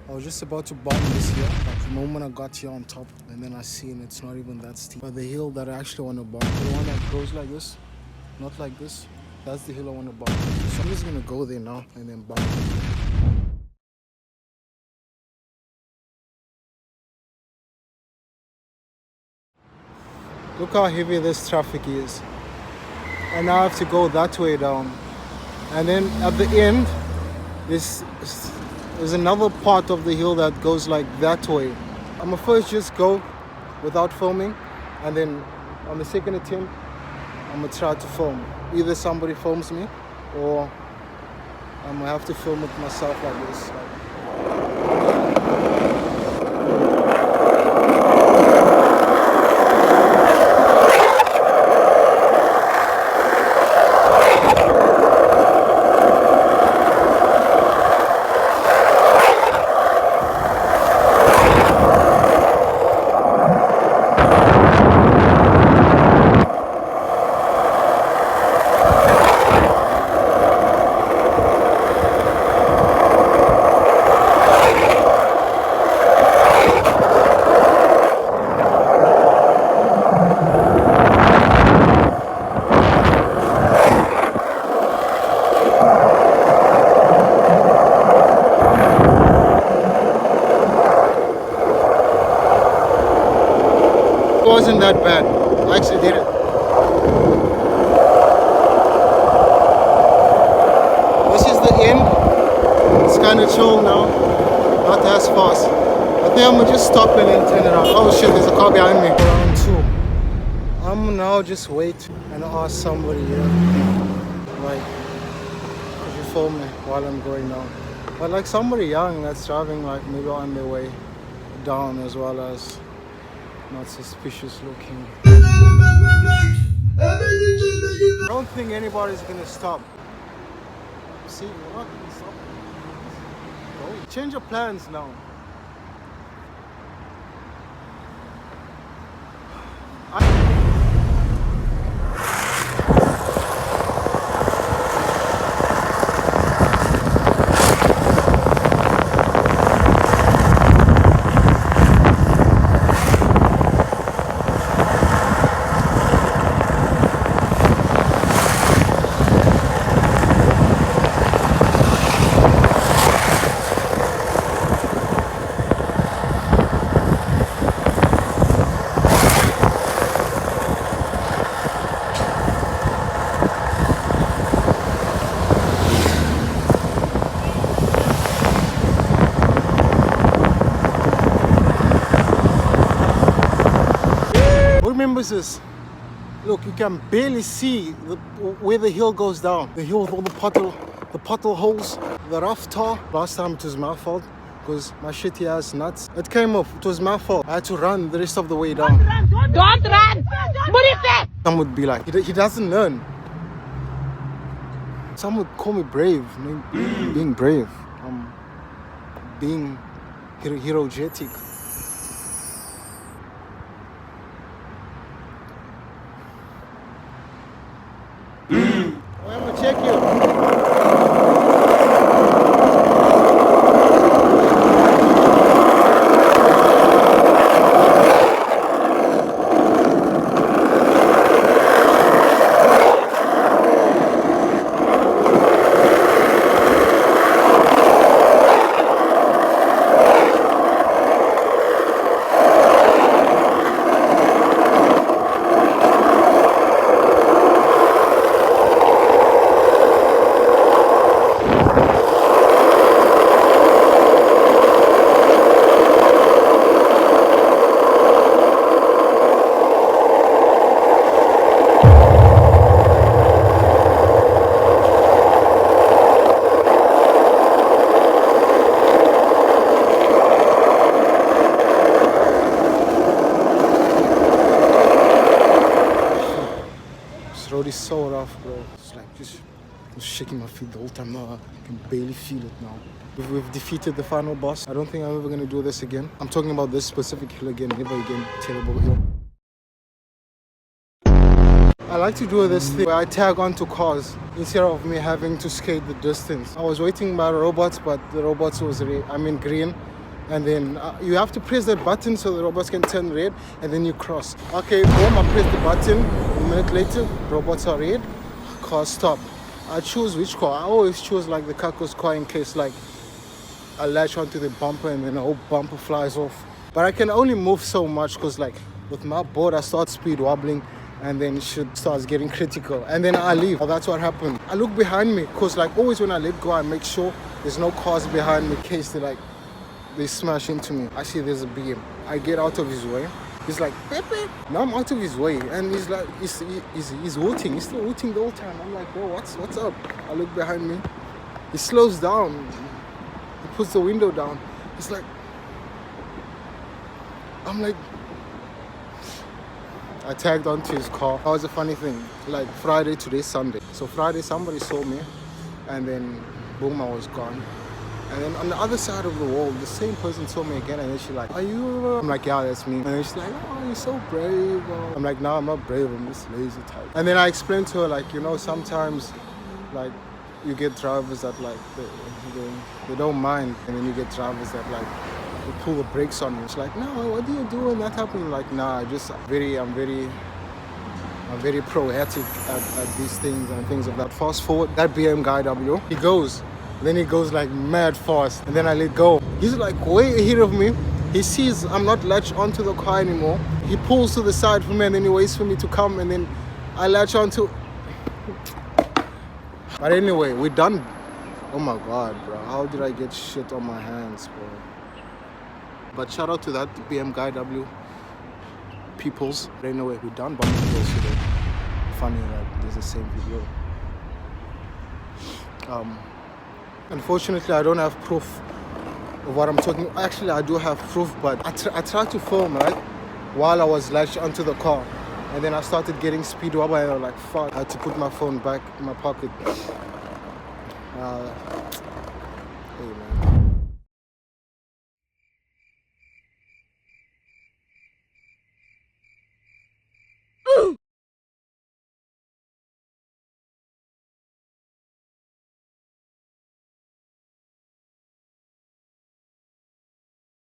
I was just about to bomb this hill, but the moment I got here on top, and then I seen it's not even that steep. But the hill that I actually want to bomb, the one that goes like this, not like this, that's the hill I want to bomb. So I'm just gonna go there now and then bomb. Look how heavy this traffic is. And now I have to go that way down. And then at the end, there's another part of the hill that goes like that way. I'm gonna first just go without filming, and then on the second attempt, I'm gonna try to film. Either somebody films me, or I'm gonna have to film it myself like this. It wasn't that bad. I actually did it. This is the end. It's kind of chill now, not as fast. I think I'm gonna just stop and then turn around. Oh shit, there's a car behind me. Round 2. I'm gonna now just wait and ask somebody here, like, could you film me while I'm going down? But like somebody young that's driving, like maybe on their way down, as well as not suspicious looking. I don't think anybody's gonna stop. See, we're not gonna stop. Oh, change your plans now. Remembers this. Look, you can barely see where the hill goes down. The hill with all the pothole holes, the rough tar. Last time it was my fault because my shitty ass nuts. It came off. It was my fault. I had to run the rest of the way down. Don't run! What is that? Some would be like, he doesn't learn. Some would call me brave. Being brave. Being herogetic. I'm gonna check you. This road is so rough, bro. It's like just shaking my feet the whole time now. I can barely feel it now. We've defeated the final boss. I don't think I'm ever gonna do this again. I'm talking about this specific hill again, never again. Terrible hill. I like to do this thing where I tag onto cars instead of me having to skate the distance. I was waiting by robots, but the robots was green, And then you have to press that button so the robots can turn red, and then you cross. Okay, boom, I press the button. A minute later, robots are red, car stop. I choose which car. I always choose like the Kako's car in case like I latch onto the bumper and then the whole bumper flies off. But I can only move so much because like with my board I start speed wobbling and then shit starts getting critical. And then I leave. Oh, that's what happened. I look behind me because like always when I let go I make sure there's no cars behind me in case they smash into me. I see there's a BM. I get out of his way. He's like, beep, beep. Now I'm out of his way. And he's like, he's hooting. He's still hooting the whole time. I'm like, bro, what's up? I look behind me. He slows down. He puts the window down. He's like, I'm like, I tagged onto his car. That was a funny thing. Like Friday, today's Sunday. So Friday, somebody saw me. And then, boom, I was gone. And then on the other side of the wall, the same person saw me again, and then she's like, are you? I'm like, yeah, that's me. And then she's like, oh, you're so brave. I'm like, no, I'm not brave, I'm just lazy type. And then I explained to her, like, you know, sometimes, like, you get drivers that, like, they don't mind. And then you get drivers that, like, they pull the brakes on you. It's like, no, what do you do when that happens? Like, nah, I'm very pro-ethic at these things and things of that. Fast forward, that BMW, he goes. Then he goes like mad fast, and then I let go. He's like way ahead of me. He sees I'm not latched onto the car anymore. He pulls to the side for me, and then he waits for me to come, and then I latch onto. But anyway, we're done. Oh my god, bro. How did I get shit on my hands, bro? But shout out to that BMW peoples. But anyway, we're done bumping this today. Funny that there's the same video. Unfortunately, I don't have proof of what I'm talking. Actually, I do have proof, but I tried to film, right, while I was latched onto the car. And then I started getting speed wobble, and I was like, fuck. I had to put my phone back in my pocket. Hey, man.